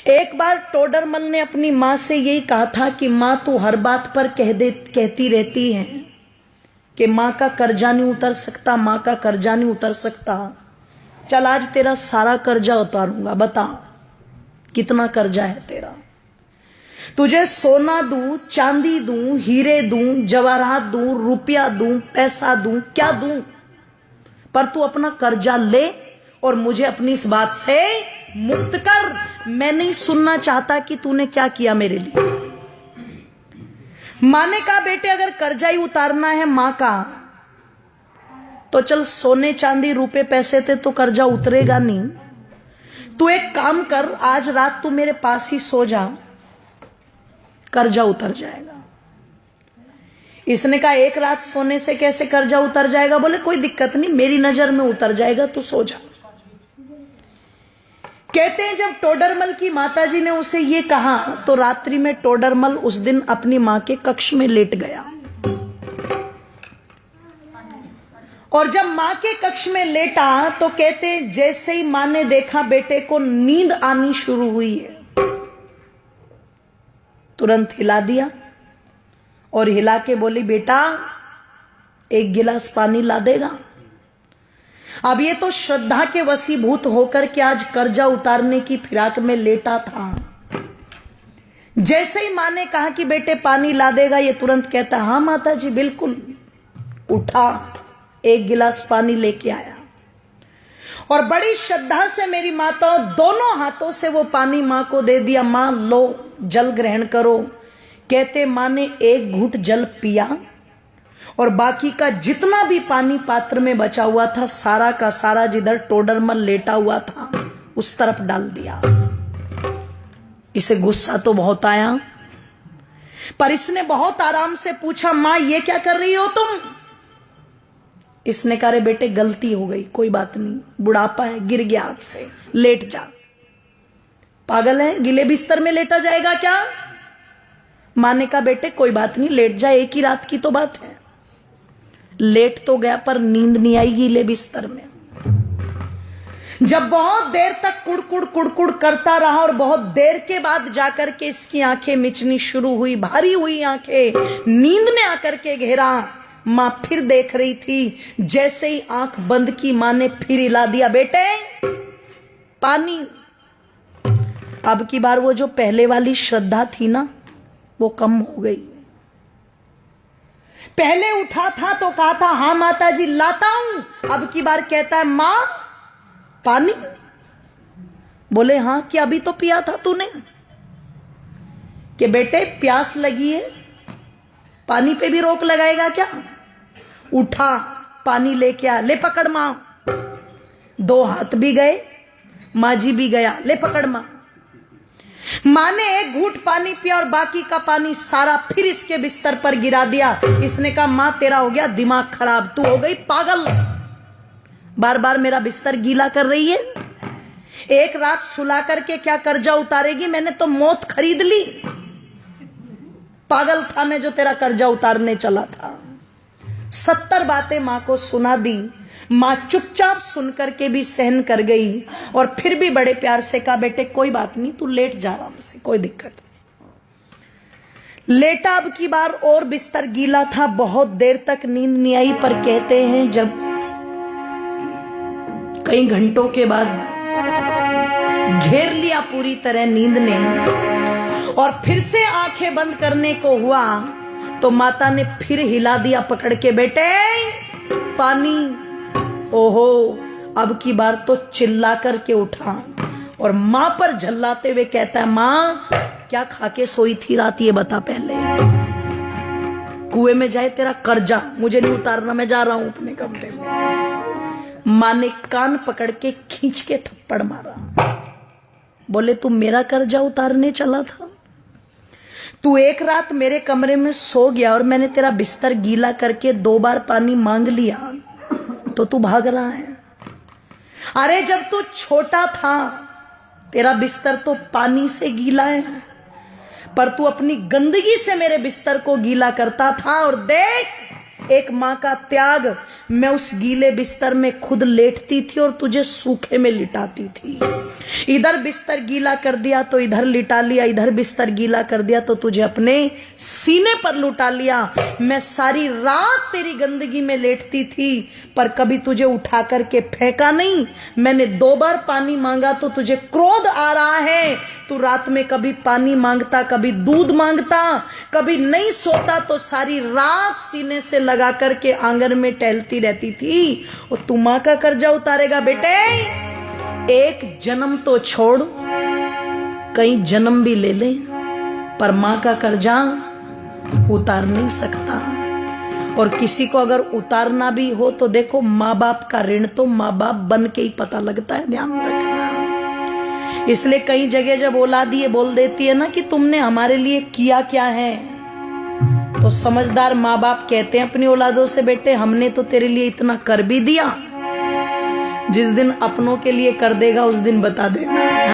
एक बार टोडरमल ने अपनी माँ से यही कहा था कि माँ तू हर बात पर कहती रहती है कि माँ का कर्जा नहीं उतर सकता, माँ का कर्जा नहीं उतर सकता। चल आज तेरा सारा कर्जा उतारूंगा, बता कितना कर्जा है तेरा। तुझे सोना दूं, चांदी दूं, हीरे दूं, जवाहरात दूं, रुपया दूं, पैसा दूं, क्या दूं, पर तू अपना कर्जा ले और मुझे अपनी इस बात से मुक्त कर। मैं नहीं सुनना चाहता कि तूने क्या किया मेरे लिए। मां ने कहा बेटे अगर कर्जा ही उतारना है मां का तो चल सोने चांदी रुपए पैसे थे तो कर्जा उतरेगा नहीं। तू एक काम कर, आज रात तू मेरे पास ही सो जा, कर्जा उतर जाएगा। इसने कहा एक रात सोने से कैसे कर्जा उतर जाएगा? बोले कोई दिक्कत नहीं, मेरी नजर में उतर जाएगा, तू सो जा। कहते हैं जब टोडरमल की माताजी ने उसे ये कहा तो रात्रि में टोडरमल उस दिन अपनी मां के कक्ष में लेट गया। और जब मां के कक्ष में लेटा तो कहते हैं जैसे ही मां ने देखा बेटे को नींद आनी शुरू हुई है, तुरंत हिला दिया और हिला के बोली बेटा एक गिलास पानी ला देगा। अब ये तो श्रद्धा के वशीभूत होकर के आज कर्जा उतारने की फिराक में लेटा था। जैसे ही मां ने कहा कि बेटे पानी ला देगा, ये तुरंत कहता हाँ माता जी बिल्कुल। उठा, एक गिलास पानी लेके आया और बड़ी श्रद्धा से मेरी माताओं दोनों हाथों से वो पानी मां को दे दिया। मां लो जल ग्रहण करो। कहते मां ने एक घूंट जल पिया और बाकी का जितना भी पानी पात्र में बचा हुआ था सारा का सारा जिधर टोडरमल लेटा हुआ था उस तरफ डाल दिया। इसे गुस्सा तो बहुत आया, पर इसने बहुत आराम से पूछा मां ये क्या कर रही हो तुम? इसने कहा रे बेटे गलती हो गई, कोई बात नहीं, बुढ़ापा है, गिर गया हाथ से, लेट जा। पागल है, गिले बिस्तर में लेटा जाएगा क्या? मां ने कहा बेटे कोई बात नहीं, लेट जा, एक ही रात की तो बात है। लेट तो गया पर नींद नहीं आई गीले बिस्तर में। जब बहुत देर तक कुड़कुड़ कुड़कुड़ करता रहा और बहुत देर के बाद जाकर के इसकी आंखें मिचनी शुरू हुई, भारी हुई आंखें, नींद ने आकर के घेरा। मां फिर देख रही थी, जैसे ही आंख बंद की मां ने फिर हिला दिया बेटे पानी। अब की बार वो जो पहले वाली श्रद्धा थी ना वो कम हो गई। पहले उठा था तो कहा था हाँ माता जी लाता हूं, अब की बार कहता है मां पानी। बोले हाँ कि अभी तो पिया था तूने? कि बेटे प्यास लगी है, पानी पे भी रोक लगाएगा क्या? उठा, पानी लेके आ, ले पकड़ मां। दो हाथ भी गए, मां जी भी गया, ले पकड़ मां। मां ने एक घूंट पानी पिया और बाकी का पानी सारा फिर इसके बिस्तर पर गिरा दिया। इसने कहा मां तेरा हो गया दिमाग खराब, तू हो गई पागल, बार बार मेरा बिस्तर गीला कर रही है। एक रात सुला करके क्या कर्जा उतारेगी? मैंने तो मौत खरीद ली। पागल था मैं जो तेरा कर्जा उतारने चला था। 70 बातें मां को सुना दी। मां चुपचाप सुनकर के भी सहन कर गई और फिर भी बड़े प्यार से कहा बेटे कोई बात नहीं, तू लेट जा आराम से, कोई दिक्कत नहीं। लेटा, अब की बार और बिस्तर गीला था, बहुत देर तक नींद नहीं आई। पर कहते हैं जब कई घंटों के बाद घेर लिया पूरी तरह नींद ने और फिर से आंखें बंद करने को हुआ तो माता ने फिर हिला दिया पकड़ के बेटे पानी। ओहो, अब की बार तो चिल्ला करके उठा और मां पर झल्लाते हुए कहता है मां क्या खा के सोई थी रात, ये बता पहले। कुएं में जाए तेरा कर्जा, मुझे नहीं उतारना, मैं जा रहा हूं अपने कमरे में। मां ने कान पकड़ के खींच के थप्पड़ मारा। बोले तू मेरा कर्जा उतारने चला था? तू एक रात मेरे कमरे में सो गया और मैंने तेरा बिस्तर गीला करके 2 बार पानी मांग लिया तो तू भाग रहा है। अरे जब तू छोटा था तेरा बिस्तर तो पानी से गीला है, पर तू अपनी गंदगी से मेरे बिस्तर को गीला करता था। और देख एक माँ का त्याग, मैं उस गीले बिस्तर में खुद लेटती थी और तुझे सूखे में लिटाती थी। इधर बिस्तर गीला कर दिया तो इधर लिटा लिया, इधर बिस्तर गीला कर दिया तो तुझे अपने सीने पर लुटा लिया। मैं सारी रात तेरी गंदगी में लेटती थी पर कभी तुझे उठा करके फेंका नहीं। मैंने 2 बार पानी मांगा तो तुझे क्रोध आ रहा है। तू रात में कभी पानी मांगता, कभी दूध मांगता, कभी नहीं सोता तो सारी रात सीने से लगा करके आंगन में टहलती रहती थी। और तू माँ का कर्जा उतारेगा बेटे? एक जन्म तो छोड़, कई जन्म भी ले ले, पर माँ का कर्जा उतार नहीं सकता। और किसी को अगर उतारना भी हो तो देखो, माँ बाप का ऋण तो माँ बाप बन के ही पता लगता है, ध्यान रखना। इसलिए कई जगह जब औलाद ये बोल देती है ना कि तुमने हमारे लिए किया क्या है, तो समझदार माँ बाप कहते हैं अपनी औलादों से, बेटे हमने तो तेरे लिए इतना कर भी दिया, जिस दिन अपनों के लिए कर देगा उस दिन बता देना।